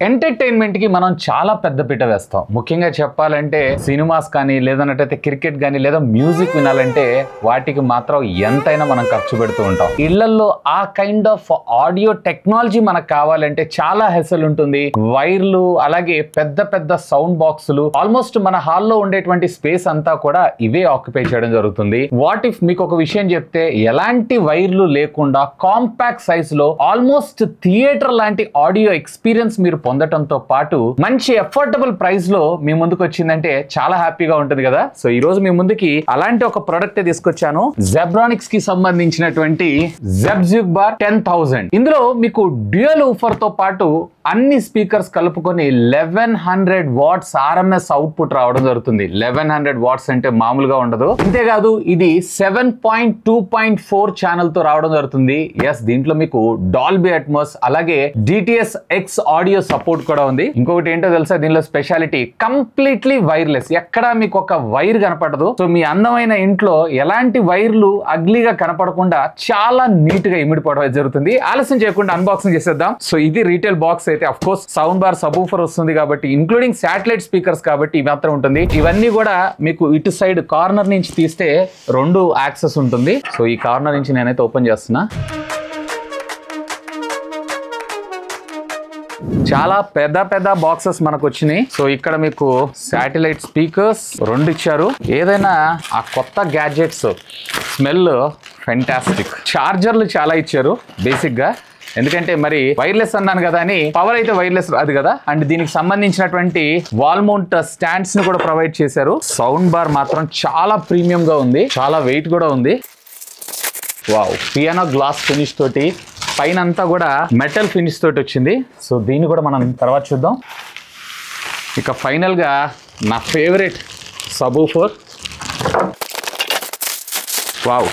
Entertainment కి మనం చాలా పెద్ద పీట వేస్తాం. ముఖ్యంగా చెప్పాలంటే సినిమాస్ కానీ లేదన్నట్టయితే క్రికెట్ కానీ లేదా మ్యూజిక్ వినాలంటే వాటికి మాత్రం ఎంతైనా మనం ఖర్చు పెడుతూ ఉంటాం. ఇళ్లలో ఆ కైండ్ ఆఫ్ ఆడియో టెక్నాలజీ మనకు కావాలంటే చాలా హెసల్ ఉంటుంది. వైర్లు అలాగే పెద్ద పెద్ద సౌండ్ బాక్సులు ఆల్మోస్ట్ మన హాల్లో ఉండేటువంటి స్పేస్ అంతా కూడా ఇవే ఆక్యుపై చేయడం జరుగుతుంది. వాట్ ఇఫ్ మీకు ఒక విషయం చెప్తే ఎలాంటి వైర్లు లేకుండా కాంపాక్ట్ సైజ్ లో ఆల్మోస్ట్ థియేటర్ లాంటి ఆడియో ఎక్స్పీరియన్స్ మీరు పొందటంతో పాటు మంచి అఫోర్డబుల్ ప్రైస్ లో మీ ముందుకు వచ్చిందంటే చాలా హ్యాపీగా ఉంటుంది కదా. సో ఈ రోజు మీ ముందుకి అలాంటి ఒక ప్రొడక్ట్ తీసుకొచ్చాను. జెబ్రానిక్స్ కి సంబంధించినటువంటి జెబ్జుగ్బార్ 10,000. ఇందులో మీకు డ్యూయల్ ఊఫర్ తో పాటు అన్ని స్పీకర్స్ కలుపుకొని 1100 వాట్స్ ఆర్ఎంఎస్ అవుట్పుట్ రావడం జరుగుతుంది. 1100 వాట్స్ అంటే మామూలుగా ఉండదు. అంతేకాదు ఇది 7.2.4 ఛానల్ తో రావడం జరుగుతుంది. ఎస్, దీంట్లో మీకు డాల్బీ అట్మాస్ అలాగే డిటిఎస్ ఎక్స్ ఆడియో సపోర్ట్ కూడా ఉంది. ఇంకొకటి ఏంటో తెలుసా, దీనిలో స్పెషాలిటీ కంప్లీట్లీ వైర్లెస్. ఎక్కడా మీకు ఒక వైర్ కనపడదు. సో మీ అందమైన ఇంట్లో ఎలాంటి వైర్లు అగ్లీగా కనపడకుండా చాలా నీట్ గా ఇమిడిపోవడం జరుగుతుంది. ఆలస్యం చేయకుండా అన్బాక్సింగ్ చేసేద్దాం. సో ఇది రీటైల్ బాక్స్ అయితే of course sound bar subwoofer వస్తుంది కాబట్టి ఇంక్లూడింగ్ శాటిలైట్ స్పీకర్స్ కాబట్టి ఇవి మాత్రం ఉంటుంది. ఇవన్నీ కూడా మీకు ఇటు సైడ్ కార్నర్ నుంచి తీస్తే 2 యాక్సెస్ ఉంటుంది. సో ఈ కార్నర్ నుంచి నేనైతే ఓపెన్ చేస్తున్నా. చాలా పెద్ద పెద్ద బాక్సెస్ మనకు వచ్చినాయి. సో ఇక్కడ మీకు శాటిలైట్ స్పీకర్స్ 2 ఇచ్చారు. ఏదైనా ఆ కొత్త గ్యాడ్జెట్స్ స్మెల్ ఫెంటాస్టిక్. చార్జర్లు చాలా ఇచ్చారు బేసిక్ గా, ఎందుకంటే మరి వైర్లెస్ అన్నాను కదా అని పవర్ అయితే వైర్లెస్ రాదు కదా. అండ్ దీనికి సంబంధించినటువంటి వాల్ మౌంట్ స్టాండ్స్ ని కూడా ప్రొవైడ్ చేశారు. సౌండ్ బార్ మాత్రం చాలా ప్రీమియం గా ఉంది, చాలా వెయిట్ కూడా ఉంది. వావ్, పియానో గ్లాస్ ఫినిష్ తోటి పైన అంతా కూడా మెటల్ ఫినిష్ తోటి వచ్చింది. సో దీన్ని కూడా మనం తర్వాత చూద్దాం. ఇక ఫైనల్ గా నా ఫేవరెట్ సబూఫర్. వావ్,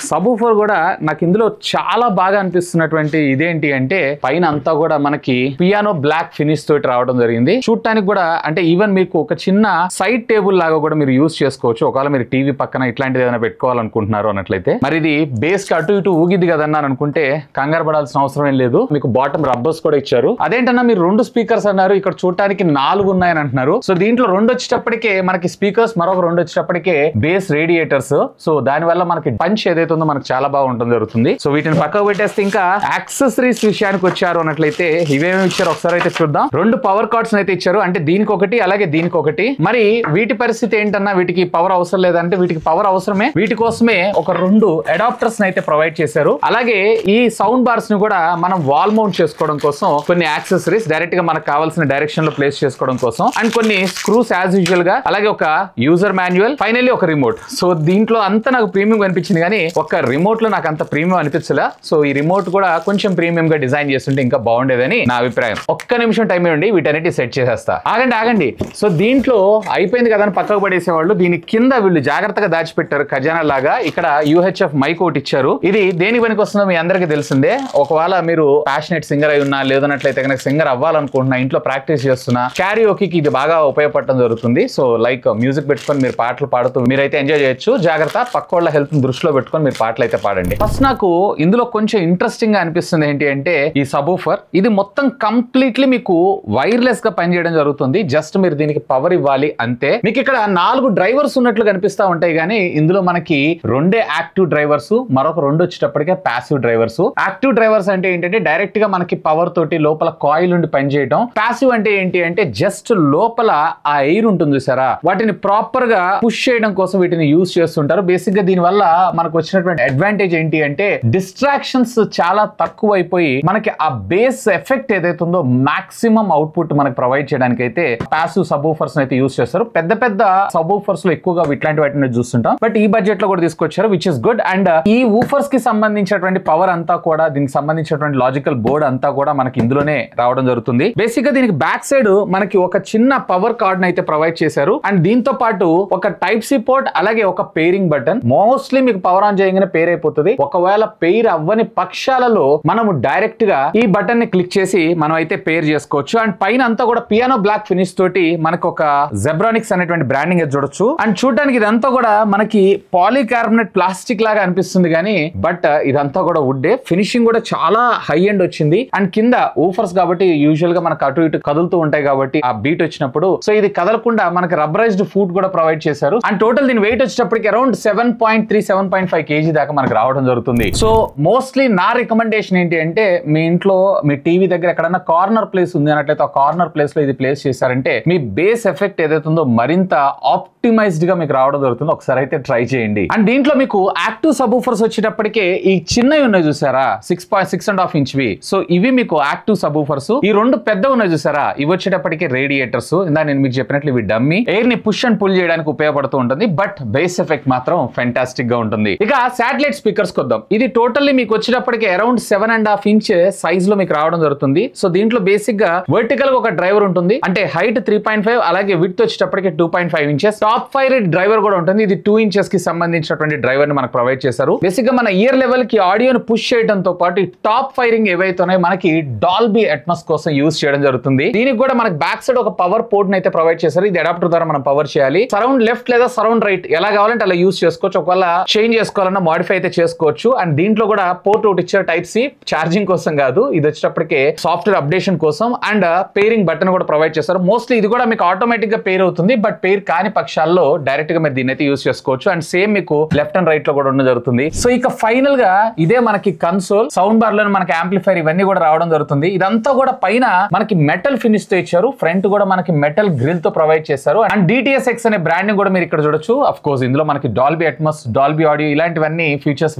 సబూఫర్ కూడా నాకు ఇందులో చాలా బాగా అనిపిస్తున్నటువంటి ఇదేంటి అంటే పైన అంతా కూడా మనకి పియానో బ్లాక్ ఫినిష్ తోటి రావడం జరిగింది. చూడటానికి కూడా అంటే ఈవెన్ మీకు ఒక చిన్న సైడ్ టేబుల్ లాగా కూడా మీరు యూజ్ చేసుకోవచ్చు. ఒకవేళ మీరు టీవీ పక్కన ఇట్లాంటిది ఏదైనా పెట్టుకోవాలనుకుంటున్నారు అన్నట్లయితే. మరి ఇది బేస్ కి అటు ఇటు ఊగిద్ది కదన్నారు అనుకుంటే కంగారు పడాల్సిన అవసరం ఏం లేదు. మీకు బాటమ్ రబ్బర్స్ కూడా ఇచ్చారు. అదేంటన్నా మీరు 2 స్పీకర్స్ అన్నారు, ఇక్కడ చూడటానికి 4 ఉన్నాయని అంటున్నారు. సో దీంట్లో 2 వచ్చేటప్పటికే మనకి స్పీకర్స్, మరొక 2 వచ్చేటప్పటికే బేస్ రేడియేటర్స్. సో దాని వల్ల మనకి పంచ్ ఏదైతే మనకు చాలా బాగుంటుంది జరుగుతుంది. సో వీటిని పక్కకు పెట్టేస్తే ఇంకా యాక్సెసరీస్ విషయానికి వచ్చారు అన్నట్లయితే ఇవేమి ఇచ్చారు ఒకసారి అయితే చూద్దాం. 2 పవర్ కార్డ్స్ అయితే ఇచ్చారు, అంటే దీనికి ఒకటి అలాగే దీనికి ఒకటి. మరి వీటి పరిస్థితి ఏంటన్నా, వీటికి పవర్ అవసరం లేదంటే వీటికి పవర్ అవసరమే. వీటి కోసమే ఒక 2 అడాప్టర్స్ అయితే ప్రొవైడ్ చేశారు. అలాగే ఈ సౌండ్ బార్స్ ని కూడా మనం వాల్ మౌంట్ చేసుకోవడం కోసం కొన్ని యాక్సెసరీస్ డైరెక్ట్ గా మనకు కావాల్సిన డైరెక్షన్ లో ప్లేస్ చేసుకోవడం కోసం, అండ్ కొన్ని స్క్రూస్ యాజ్ యూజువల్ గా, అలాగే ఒక యూజర్ మాన్యువల్, ఫైనల్లీ ఒక రిమోట్. సో దీంట్లో అంతా నాకు ప్రీమియం అనిపించింది కానీ ఒక రిమోట్ లో నాకు అంత ప్రీమియం అనిపించలే. సో ఈ రిమోట్ కూడా కొంచెం ప్రీమియం గా డిజైన్ చేస్తుంటే ఇంకా బాగుండేదని నా అభిప్రాయం. ఒక్క నిమిషం టైం ఇవ్వండి, వీటన్నిటి సెట్ చేసేస్తా. ఆగండి. సో దీంట్లో అయిపోయింది కదా అని పక్కకు పడేసేవాళ్ళు దీని కింద వీళ్ళు జాగ్రత్తగా దాచిపెట్టారు ఖజానా లాగా. ఇక్కడ యూహెచ్ఎఫ్ మైక్ ఒకటి ఇచ్చారు. ఇది దేనికి పనికి వస్తుందో మీ అందరికీ తెలిసిందే. ఒకవేళ మీరు ప్యాషనేట్ సింగర్ అయి ఉన్నా, లేదన్నట్లయితే కనుక సింగర్ అవ్వాలనుకుంటున్నా, ఇంట్లో ప్రాక్టీస్ చేస్తున్నా, క్యారియోకీకి ఇది బాగా ఉపయోగపడటం జరుగుతుంది. సో లైక్ మ్యూజిక్ పెట్టుకొని మీరు పాటలు పాడుతూ మీరైతే ఎంజాయ్ చేయొచ్చు. జాగ్రత్త, పక్కోళ్ళ హెల్త్ దృష్టిలో పెట్టుకొని మీరు పాటలు అయితే పాడండి. ఫస్ట్ నాకు ఇందులో కొంచెం ఇంట్రెస్టింగ్ గా అనిపిస్తుంది ఏంటి అంటే ఈ సబూఫర్ ఇది మొత్తం కంప్లీట్లీ మీకు వైర్లెస్ గా పనిచేయడం జరుగుతుంది. జస్ట్ మీరు దీనికి పవర్ ఇవ్వాలి అంతే. మీకు ఇక్కడ 4 డ్రైవర్స్ ఉన్నట్లు కనిపిస్తా ఉంటాయి కానీ ఇందులో మనకి 2 యాక్టివ్ డ్రైవర్స్, మరొక 2 వచ్చేటప్పటికే ప్యాసివ్ డ్రైవర్స్. యాక్టివ్ డ్రైవర్స్ అంటే ఏంటంటే డైరెక్ట్ గా మనకి పవర్ తోటి లోపల కాయిల్ ఉండి పనిచేయడం. ప్యాసివ్ అంటే ఏంటి అంటే జస్ట్ లోపల ఆ ఎయిర్ ఉంటుంది చూసారా, వాటిని ప్రాపర్ గా పుష్ చేయడం కోసం వీటిని యూజ్ చేస్తుంటారు. బేసిక్ గా దీని వల్ల మనకు వచ్చినటువంటి అడ్వాంటేజ్ ఏంటి అంటే డిస్ట్రాక్షన్స్ చాలా తక్కువ అయిపోయి మనకి ఆ బేస్ ఎఫెక్ట్ ఏదైతే ఉందో మాక్సిమం అవుట్పుట్ మనకి ప్రొవైడ్ చేయడానికి అయితే పాసివ్ సబూఫర్స్ అయితే యూజ్ చేస్తారు. పెద్ద పెద్ద సబూఫర్స్ లో ఎక్కువగా ఇట్లాంటి వాటిని చూస్తుంటాం, బట్ ఈ బడ్జెట్ లో కూడా తీసుకొచ్చారు, విచ్ ఇస్ గుడ్. అండ్ ఈ ఊఫర్స్ కి సంబంధించినటువంటి పవర్ అంతా కూడా, దీనికి సంబంధించినటువంటి లాజికల్ బోర్డ్ అంతా కూడా మనకి ఇందులోనే రావడం జరుగుతుంది. బేసిక్ గా దీనికి బ్యాక్ సైడ్ మనకి ఒక చిన్న పవర్ కార్డ్ అయితే ప్రొవైడ్ చేశారు. అండ్ దీంతో పాటు ఒక టైప్ సి పోర్ట్ అలాగే ఒక పేరింగ్ బటన్. మోస్ట్లీ మీకు పవర్ ఆన్ చేయగానే పేర్ అయిపోతుంది. ఒకవేళ పేర్ అవ్వని పక్షాలలో మనము డైరెక్ట్ గా ఈ బటన్ ని క్లిక్ చేసి మనం అయితే పేర్ చేసుకోవచ్చు. అండ్ పైన అంతా కూడా పియానో బ్లాక్ ఫినిష్ తోటి మనకు ఒక జెబ్రానిక్స్ అనేటువంటి బ్రాండింగ్ అయితే చూడొచ్చు. అండ్ చూడడానికి ఇదంతా కూడా మనకి పాలికార్బోనేట్ ప్లాస్టిక్ లాగా అనిపిస్తుంది కానీ బట్ ఇదంతా కూడా వుడ్డే. ఫినిషింగ్ కూడా చాలా హై ఎండ్ వచ్చింది. అండ్ కింద ఊఫర్స్ కాబట్టి యూజువల్ గా మనకు అటు ఇటు కదులుతూ ఉంటాయి కాబట్టి ఆ బీట్ వచ్చినప్పుడు సో ఇది కదలకుండా మనకి రబ్బరైజ్డ్ ఫుడ్ కూడా ప్రొవైడ్ చేశారు. అండ్ టోటల్ దీని వెయిట్ వచ్చేటప్పటికి అరౌండ్ 7.3 7.5 kg దాకా మనకు రావడం జరుగుతుంది. సో మోస్ట్లీ నా రికమెండేషన్ ఏంటి అంటే మీ ఇంట్లో మీ టీవీ దగ్గర ఎక్కడన్నా కార్నర్ ప్లేస్ ఉంది అన్నట్లయితే ఆ కార్నర్ ప్లేస్ లో ఇది ప్లేస్ చేశారంటే మీ బేస్ ఎఫెక్ట్ ఏదైతే ఉందో మరింత ఆప్టిమైజ్డ్ గా మీకు రావడం జరుగుతుంది. ఒకసారి అయితే ట్రై చేయండి. అండ్ దీంట్లో మీకు యాక్టివ్ సబ్ ఊఫర్స్ వచ్చేటప్పటికే ఈ చిన్నవి ఉన్నాయి చూసారా 6.5 ఇంచ్వి. సో ఇవి మీకు యాక్టివ్ సబ్ ఊఫర్స్. ఈ రెండు పెద్ద ఉన్నాయి చూసారా ఇవి వచ్చేటప్పటికి రేడియేటర్స్. ఇందా నేను మీకు చెప్పినట్లు ఇవి డమ్మీ ఎయిర్ ని పుష్ అండ్ పుల్ చేయడానికి ఉపయోగపడుతూ ఉంటుంది. బట్ బేస్ ఎఫెక్ట్ మాత్రం ఫెంటాస్టిక్ గా ఉంటుంది. ఇక శాటిలైట్ స్పీకర్స్ కొద్దాం. ఇది టోటల్లీ మీకు వచ్చేటప్పటికి అరౌండ్ 7.5 ఇంచ్ సైజ్ లో మీకు రావడం జరుగుతుంది. సో దీంట్లో బేసిక్ గా వర్టికల్ గా ఒక డ్రైవర్ ఉంటుంది. అంటే హైట్ 3.5 అలాగే విడ్త్ వచ్చేటప్పటికి 2.5 ఇంచెస్. టాప్ ఫైర్ డ్రైవర్ కూడా ఉంటుంది. ఇది 2 ఇంచెస్ కి సంబంధించినటువంటి డ్రైవర్ ని మనకు ప్రొవైడ్ చేశారు. బేసిక్ గా మన ఇయర్ లెవెల్ కి ఆడియోను పుష్ చేయడంతో పాటు ఈ టాప్ ఫైరింగ్ ఏవైతే ఉన్నాయో మనకి డాల్బీ అట్మాస్ కోసం యూజ్ చేయడం జరుగుతుంది. దీనికి కూడా మనకి బ్యాక్ సైడ్ ఒక పవర్ పోర్ట్ అయితే ప్రొవైడ్ చేశారు. ఇది అడాప్టర్ ద్వారా మనం పవర్ చేయాలి. సరౌండ్ లెఫ్ట్ లేదా సరౌండ్ రైట్ ఎలా కావాలంటే అలా యూజ్ చేసుకోవచ్చు. ఒకవేళ చేంజ్ చేసుకోవాలన్నా మోడిఫై అయితే చేసుకోవచ్చు. అండ్ దీంట్లో కూడా పోర్ట్ ఒకటి ఇచ్చారు టైప్ సి ఛార్జింగ్ కోసం కాదు. ఇది వచ్చేటప్పటికే సాఫ్ట్వేర్ అప్డేషన్ కోసం. అండ్ పేరింగ్ బటన్ కూడా ప్రొవైడ్ చేస్తారు. మోస్ట్లీ ఇది కూడా మీకు ఆటోమేటిక్ గా పేర్ అవుతుంది. బట్ పేర్ కాని పక్షాల్లో డైరెక్ట్ గా మీరు దీన్ని అయితే యూజ్ చేసుకోవచ్చు. అండ్ సేమ్ మీకు లెఫ్ట్ అండ్ రైట్ లో కూడా ఉండడం జరుగుతుంది. సో ఇక ఫైనల్ గా ఇదే మనకి కన్సోల్ సౌండ్ బార్ లో మనకి యాంప్లిఫైర్ ఇవన్నీ కూడా రావడం జరుగుతుంది. ఇదంతా కూడా పైన మనకి మెటల్ ఫినిష్ తో ఇచ్చారు. ఫ్రంట్ కూడా మనకి మెటల్ గ్రిల్ తో ప్రొవైడ్ చేశారు. అండ్ DTS:X అనే బ్రాండ్ కూడా మీరు ఇక్కడ చూడొచ్చు. అఫ్ కోర్స్ ఇందులో మనకి డాల్బీ అట్మాస్ డాల్బీ ఆడియో ఇలాంటివన్నీ ఫీచర్స్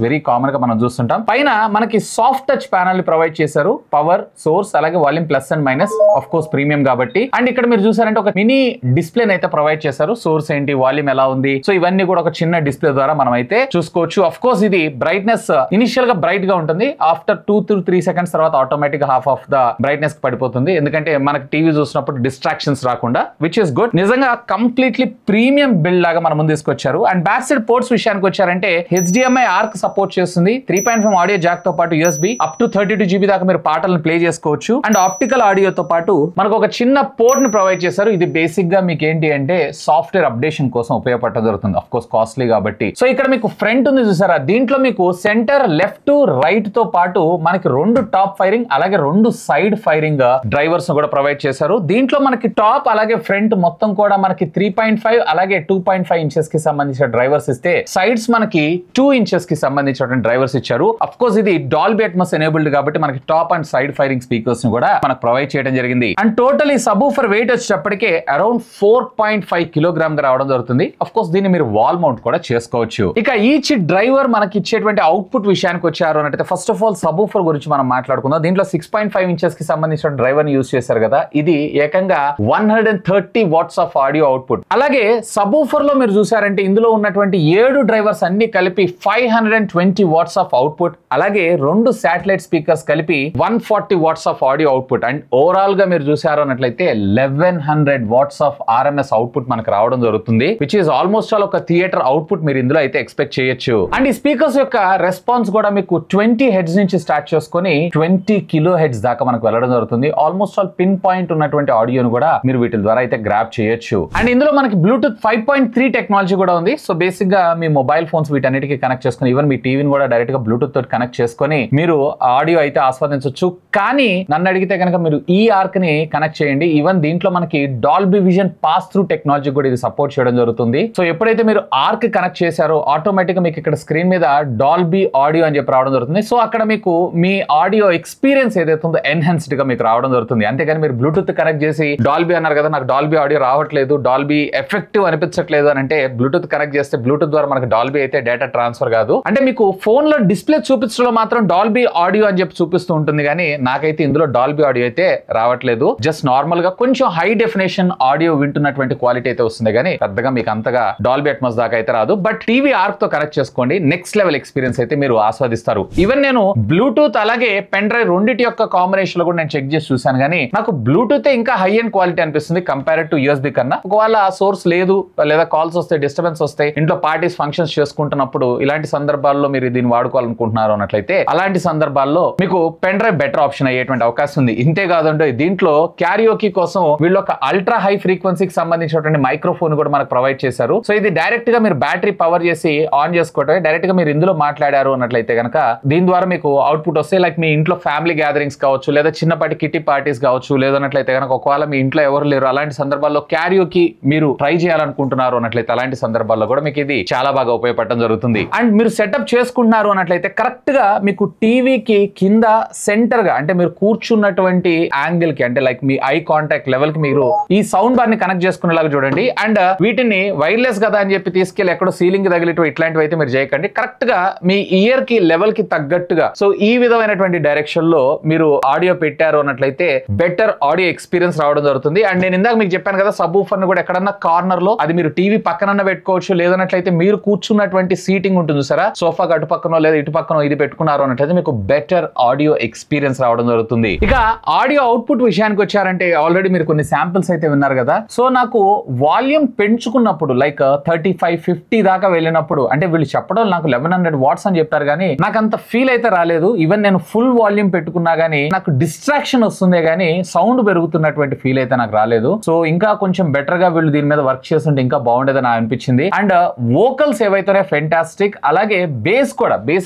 వెరీ కామన్ గా మనం చూస్తుంటాం. పైన మనకి సాఫ్ట్ టచ్ ప్యానల్ ని ప్రొవైడ్ చేశారు. పవర్ సోర్స్ అలాగే volume plus and minus of course premium కాబట్టి. అండ్ ఇక్కడ మీరు చూసారంటే ఒక మినీ డిస్ప్లే అయితే ప్రొవైడ్ చేశారు. సోర్స్ ఏంటి వాల్యూమ్ ఎలా ఉంది సో ఇవన్నీ కూడా ఒక చిన్న డిస్ప్లే ద్వారా మనం అయితే చూసుకోవచ్చు. ఆఫ్ కోర్స్ ఇది బ్రైట్నెస్ ఇనిషియల్ గా బ్రైట్ గా ఉంటుంది. ఆఫ్టర్ 2 to 3 seconds తర్వాత ఆటోమేటిక్ గా హాఫ్ ఆఫ్ ద బ్రైట్నెస్ పడిపోతుంది. ఎందుకంటే మనకి టీవీ చూసినప్పుడు డిస్ట్రాక్షన్స్ రాకుండా విచ్ ఇస్ గుడ్. నిజంగా కంప్లీట్లీ ప్రీమియం బిల్డ్ లాగా మన ముందు తీసుకొచ్చారు. అండ్ బ్యాక్ సైడ్ పోర్ట్స్ విషయానికి వచ్చారంటే HDMI ఆర్క్ సపోర్ట్ చేస్తుంది. 3.5 ఆడియో జాక్ తో పాటు USB అప్ టు 32 GB దాకా మీరు పాటలను ప్లే చేసుకోవచ్చు. అండ్ ఆప్టికల్ ఆడియోతో పాటు మనకు ఒక చిన్న పోర్ట్ ని ప్రొవైడ్ చేశారు. ఇది బేసిక్ గా మీకు ఏంటి అంటే సాఫ్ట్వేర్ అప్డేషన్ కోసం ఉపయోగపడడం జరుగుతుంది. ఆఫ్ కోర్స్ కాస్ట్లీ కాబట్టి. సో ఇక్కడ మీకు ఫ్రంట్ ఉంది చూసారా దీంట్లో మీకు సెంటర్ లెఫ్ట్ రైట్ తో పాటు మనకి 2 టాప్ ఫైరింగ్ అలాగే 2 సైడ్ ఫైరింగ్ డ్రైవర్స్ కూడా ప్రొవైడ్ చేశారు. దీంట్లో మనకి టాప్ అలాగే ఫ్రంట్ మొత్తం కూడా మనకి 3.5 అలాగే 2.5 ఇంచెస్ కి సంబంధించిన డ్రైవర్స్ ఇస్తే సైడ్స్ మనకి 2 ఇంచెస్ కి సంబంధించిన డ్రైవర్స్ ఇచ్చారు. అఫ్ కోర్స్ ఇది డాల్బీ అట్మాస్ ఎనేబుల్డ్ కాబట్టి మనకి top and side firing speakers ని కూడా మనకు ప్రొవైడ్ చేయడం జరిగింది. అండ్ టోటల్ ఈ సబ్ ఊఫర్ వెయిట్ వచ్చేటప్పటికే అరౌండ్ 4.5 కిలోగ్రామ్ గా రావడం జరుగుతుంది. అఫ్ కోర్స్ దీన్ని మీరు వాల్ మౌంట్ కూడా చేసుకోవచ్చు. ఇక ఈచ్ డ్రైవర్ మనకి ఇచ్చేటువంటి అవుట్పుట్ విషయానికి వచ్చారు అంటే first of all sub woofer గురించి మనం మాట్లాడుకుందాం. దీంట్లో 6.5 ఇంచెస్ కి సంబంధించిన డ్రైవర్ ని యూజ్ చేశారు కదా ఇది ఏకంగా 130 వాట్స్ ఆఫ్ ఆడియో అవుట్పుట్. అలాగే సబ్ ఊఫర్ లో మీరు చూసారంటే ఇందులో ఉన్నటువంటి 7 డ్రైవర్స్ అన్ని కలిపి 520 వాట్స్ ఆఫ్ అవుట్పుట్ అలాగే 2 శాటిలైట్ స్పీకర్స్ కలిపి 140 watts of audio output. And overall గా మీరు చూసారు అన్నట్లయితే 1100 వాట్స్ ఆఫ్ RMS అవుట్పుట్ మనకు రావడం జరుగుతుంది. విచ్ ఈస్ ఆల్మోస్ట్ ఆల్ ఒక థియేటర్ అవుట్పుట్ మీరు ఇందులో అయితే ఎక్స్పెక్ట్ చేయొచ్చు. అండ్ ఈ స్పీకర్స్ యొక్క రెస్పాన్స్ కూడా మీకు 20 హెడ్స్ నుంచి స్టార్ట్ చేసుకొని 20 కిలో హెడ్స్ దాకా మనకు వెళ్ళడం జరుగుతుంది. ఆల్మోస్ట్ ఆల్ పిన్ పాయింట్ ఉన్నటువంటి ఆడియోను కూడా మీరు వీటి ద్వారా అయితే గ్రాబ్ చేయొచ్చు. అండ్ ఇందులో మనకి బ్లూటూత్ 5.3 టెక్నాలజీ కూడా ఉంది. సో బేసిక్ గా మీ మొబైల్ ఫోన్స్ వీటన్నిటికీ కనెక్ట్ చేసుకుని ఈవెన్ మీ టీవీని కూడా డైరెక్ట్ గా బ్లూటూత్ తోటి కనెక్ట్ చేసుకొని మీరు ఆడియో అయితే ఆస్వాదించవచ్చు. కానీ నన్ను అడిగితే కనుక మీరు ఈ ఆర్క్ ని కనెక్ట్ చేయండి. ఈవెన్ దీంట్లో మనకి Dolby vision pass through technology కూడా ఇది సపోర్ట్ చేయడం జరుగుతుంది. సో ఎప్పుడైతే మీరు ఆర్క్ కనెక్ట్ చేశారో ఆటోమేటిక్ గా మీకు ఇక్కడ స్క్రీన్ మీద డాల్బీ ఆడియో అని చెప్పి రావడం జరుగుతుంది. సో అక్కడ మీకు మీ ఆడియో ఎక్స్పీరియన్స్ ఏదైతే ఉందో ఎన్హాన్స్డ్ గా మీకు రావడం జరుగుతుంది. అంతేగాని మీరు బ్లూటూత్ కనెక్ట్ చేసి డాల్బీ అన్నారు కదా నాకు డాల్బీ ఆడియో రావట్లేదు డాల్బీ ఎఫెక్టివ్ అనిపించట్లేదు అని అంటే బ్లూటూత్ కనెక్ట్ చేస్తే బ్లూటూత్ ద్వారా మనకి డాల్బీ అయితే డేటా ట్రాన్స్ఫర్ కాదు. అంటే మీకు ఫోన్ లో డిస్ప్లే చూపించడంలో మాత్రం డాల్బీ ఆడియో అని చెప్పి చూపిస్తూ ఉంటుంది కానీ నాకైతే ఇందులో డాల్బీ ఆడియో అయితే రావట్లేదు. జస్ట్ నార్మల్ గా కొంచెం హై డెఫినేషన్ ఆడియో వింటున్నటువంటి క్వాలిటీ అయితే వస్తుంది కానీ పెద్దగా మీకు అంతగా డాల్బీ అట్మాస్ దాకా అయితే రాదు. బట్ టీవీ ఆర్క్ తో కనెక్ట్ చేసుకోండి నెక్స్ట్ లెవెల్ ఎక్స్పీరియన్స్ అయితే మీరు ఆస్వాదిస్తారు. ఈవెన్ నేను బ్లూటూత్ అలాగే పెన్ డ్రైవ్ రెండింటి యొక్క కాంబినేషన్ లో కూడా నేను చెక్ చేసి చూసాను కానీ నాకు బ్లూటూత్ ఇంకా హై ఎండ్ క్వాలిటీ అనిపిస్తుంది కంపేర్డ్ టు USB కన్నా. ఒకవేళ సోర్స్ లేదు లేదా కాల్స్ వస్తాయి డిస్టర్బెన్స్ వస్తాయి ఇంట్లో పార్టీస్ ఫంక్షన్స్ చేసుకుంటున్నప్పుడు ఇలాంటి సందర్భాల్లో మీరు దీన్ని వాడుకోవాలనుకుంటున్నారు అన్నట్లయితే అలాంటి సందర్భాల్లో మీకు పెన్ డ్రైవ్ బెటర్ ఆప్షన్ అయ్యేటువంటి అవకాశం ఉంది. ఇంతే కాదండి, దీంట్లో క్యారియోకి కోసం వీళ్ళు ఒక అల్ట్రా హై ఫ్రీక్వెన్సీకి సంబంధించినటువంటి మైక్రోఫోన్ కూడా మనకు ప్రొవైడ్ చేశారు. సో ఇది డైరెక్ట్ గా మీరు బ్యాటరీ పవర్ చేసి ఆన్ చేసుకోవటమే, డైరెక్ట్ గా మీరు ఇందులో మాట్లాడారు అన్నట్లయితే కనుక దీని ద్వారా మీకు అవుట్పుట్ వస్తే లైక్ మీ ఇంట్లో ఫ్యామిలీ గ్యాదరింగ్స్ కావచ్చు, లేదా చిన్నపాటి కిట్టి పార్టీస్ కావచ్చు, లేదన్నట్లయితే కనుక ఒకవేళ మీ ఇంట్లో ఎవరు లేరు అలాంటి సందర్భాల్లో క్యారియోకి మీరు ట్రై చేయాలనుకుంటున్నారు అన్నట్లయితే అలాంటి సందర్భాల్లో కూడా మీకు ఇది చాలా బాగా ఉపయోగపడటం జరుగుతుంది. అండ్ మీరు సెటప్ చేసుకుంటున్నారు అన్నట్లయితే కరెక్ట్ గా మీకు టీవీకి కింద సెంటర్ గా అంటే మీరు కూర్చున్నటువంటి యాంగిల్ కి అంటే like me eye contact level కి మీరు ఈ సౌండ్ బార్ ని కనెక్ట్ చేసుకునేలాగా చూడండి. అండ్ వీటిని వైర్లెస్ కదా అని చెప్పి తీసుకెళ్లి ఎక్కడో సీలింగ్ తగిలిటో ఇట్లాంటివి అయితే మీరు చేయకండి. కరెక్ట్ గా మీ ఇయర్ కి లెవెల్ కి తగ్గట్టుగా సో ఈ విధమైనటువంటి డైరెక్షన్ లో మీరు ఆడియో పెట్టారు అన్నట్లయితే బెటర్ ఆడియో ఎక్స్పీరియన్స్ రావడం జరుగుతుంది. అండ్ నేను ఇందాక మీకు చెప్పాను కదా సబ్ ఊఫర్ ని కూడా ఎక్కడన్నా కార్నర్ లో అది మీరు టీవీ పక్కన పెట్టుకోవచ్చు, లేదన్నట్లయితే మీరు కూర్చున్నటువంటి సీటింగ్ ఉంటుంది సరే సోఫా అటు పక్కనో లేదా ఇటు పక్కనో ఇది పెట్టుకున్నారు అన్నట్లయితే మీకు బెటర్ ఆడియో ఎక్స్పీరియన్స్ రావడం జరుగుతుంది. ఇక ఆడియో అవుట్పుట్ విషయానికి వచ్చారంటే ఆల్రెడీ మీరు కొన్ని శాంపిల్స్ అయితే విన్నారు కదా. సో నాకు వాల్యూమ్ పెంచుకున్నప్పుడు లైక్ 35-50 దాకా వెళ్ళినప్పుడు అంటే వీళ్ళు చెప్పడం నాకు 1100 వాట్స్ అని చెప్పారు కానీ నాకు అంత ఫీల్ అయితే రాలేదు. ఈవెన్ నేను ఫుల్ వాల్యూమ్ పెట్టుకున్నా గానీ నాకు డిస్ట్రాక్షన్ వస్తుందే గానీ సౌండ్ పెరుగుతున్నటువంటి ఫీల్ అయితే నాకు రాలేదు. సో ఇంకా కొంచెం బెటర్ గా వీళ్ళు దీని మీద వర్క్ చేస్తుంటే ఇంకా బాగుండేదని అనిపించింది. అండ్ వోకల్స్ ఏవైతే ఫెంటాస్టిక్, అలాగే బేస్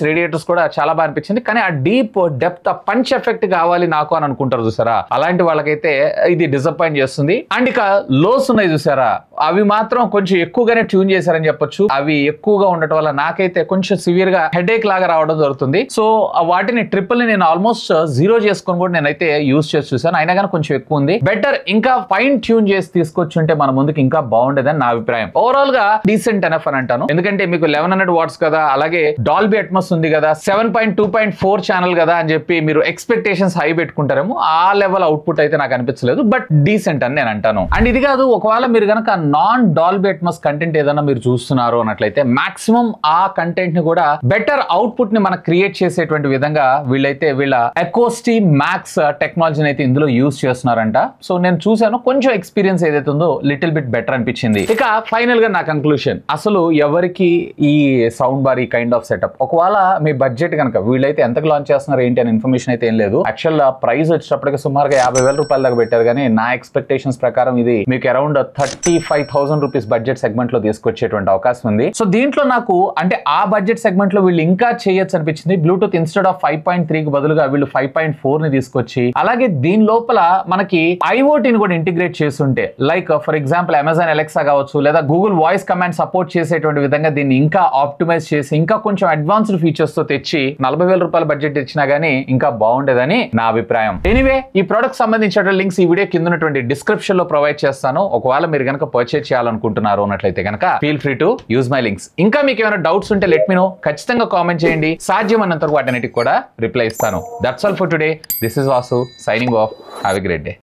రేడియేటర్స్ కూడా చాలా బాగా అనిపించింది. కానీ ఆ డీప్ డెప్త్ పంచ్ ఎఫెక్ట్ కావాలి నాకు అని అనుకుంటారు చూసారా, అలాంటి వాళ్ళకైతే ఇది డిసప్పాయింట్ చేస్తుంది. అండ్ ఇక లోస్ ఉన్నాయి చూసారా, అవి మాత్రం కొంచెం ఎక్కువగానే ట్యూన్ చేశారని చెప్పొచ్చు. అవి ఎక్కువగా ఉండటం వల్ల నాకైతే కొంచెం సివియర్ గా హెడేక్ లాగా రావడం జరుగుతుంది. సో వాటిని ట్రిపుల్ ని నేను ఆల్మోస్ట్ 0 చేసుకొని కూడా నేనైతే యూజ్ చేసి చూసాను, అయినా కానీ కొంచెం ఎక్కువ ఉంది. బెటర్ ఇంకా ఫైన్ ట్యూన్ చేసి తీసుకొచ్చుంటే మన ముందుకు ఇంకా బాగుండేదని నా అభిప్రాయం. ఓవరాల్ గా డీసెంట్ ఎనఫ్ అని అంటాను. ఎందుకంటే మీకు 1100 వాట్స్ కదా, అలాగే డాల్బీ అట్మాస్ ఉంది కదా, 7.2.4 ఛానల్ కదా అని చెప్పి మీరు ఎక్స్పెక్టేషన్స్ హై పెట్టుకుంటారేమో, ఆ లెవెల్ అవుట్పుట్ అయితే నాకు అనిపించలేదు. బట్ డీసెంట్ అని నేను అంటాను. అండ్ ఇది కాదు, ఒకవేళ మీరు కనుక నాన్ డాల్బీ అట్మాస్ కంటెంట్ ఏదైనా మీరు చూస్తున్నారు అన్నట్లయితే మాక్సిమం ఆ కంటెంట్ ని కూడా బెటర్ అవుట్పుట్ ని మనకు క్రియేట్ చేసేటువంటి విధంగా వీళ్ళైతే వీళ్ళ ఎకోస్టీ మ్యాక్స్ టెక్నాలజీని అయితే ఇందులో యూజ్ చేస్తున్నారంట. సో నేను చూసాను, కొంచెం ఎక్స్పీరియన్స్ ఏదైతే ఉందో లిటిల్ బిట్ బెటర్ అనిపించింది. ఇక ఫైనల్ గా నా కంక్లూషన్, అసలు ఎవరికి ఈ సౌండ్ బార్ ఈ కైండ్ ఆఫ్ సెటప్, ఒకవేళ మీ బడ్జెట్ కనుక వీళ్ళైతే ఎంతకు లాంచ్ చేస్తున్నారు ఏంటి అని ఇన్ఫర్మేషన్ అయితే ఏం లేదు. యాక్చువల్ ప్రైస్ వచ్చేటప్పటికి సుమారుగా 50,000 రూపాయల దాకా పెట్టారు. కానీ నా ఎక్స్పెక్టేషన్స్ ప్రకారం ఇది మీకు అరౌండ్ 35,000 రూపీస్ బడ్జెట్ సెగ్మెంట్ లో తీసుకొచ్చేటువంటి అవకాశం ఉంది. సో దీంట్లో నాకు అంటే ఆ బడ్జెట్ సెగ్మెంట్ లో వీళ్ళు ఇంకా చేయొచ్చు అనిపించింది. బ్లూటూత్ ఇన్స్టెడ్ ఆఫ్ 5.3 కి బదులుగా వీళ్ళు 5.4 ని తీసుకొచ్చి, అలాగే దీని లోపల మనకి ఐఓటీని కూడా ఇంటిగ్రేట్ చేస్తుంటే like for example Amazon Alexa కావచ్చు, లేదా గూగుల్ వాయిస్ కమాండ్ సపోర్ట్ చేసేటువంటి విధంగా దీన్ని ఇంకా ఆప్టిమైజ్ చేసి ఇంకా కొంచెం అడ్వాన్స్డ్ ఫీచర్స్ తో తెచ్చి 40,000 రూపాయల బడ్జెట్ ఇచ్చినా గానీ ఇంకా బాగుండేదని నా అభిప్రాయం. ఎనీవే ఈ ప్రొడక్ట్ సంబంధించిన లింక్స్ ఈ వీడియో కింద ఉన్నటువంటి డిస్క్రిప్షన్ లో ప్రొవైడ్ చేస్తాను. ఒకవేళ మీరు కనుక పర్చేజ్ చేయాలనుకుంటున్నారు అన్నట్లయితే కనుక feel free to use my links. ఇంకా మీకు ఏమైనా డౌట్స్ ఉంటే లెట్ మీ నో, ఖచ్చితంగా కామెంట్ చేయండి. సాధ్యమైనంత వరకు వాటన్నిటికి కూడా రిప్లై ఇస్తాను. That's all for today. This is Vasu signing off. Have a great day.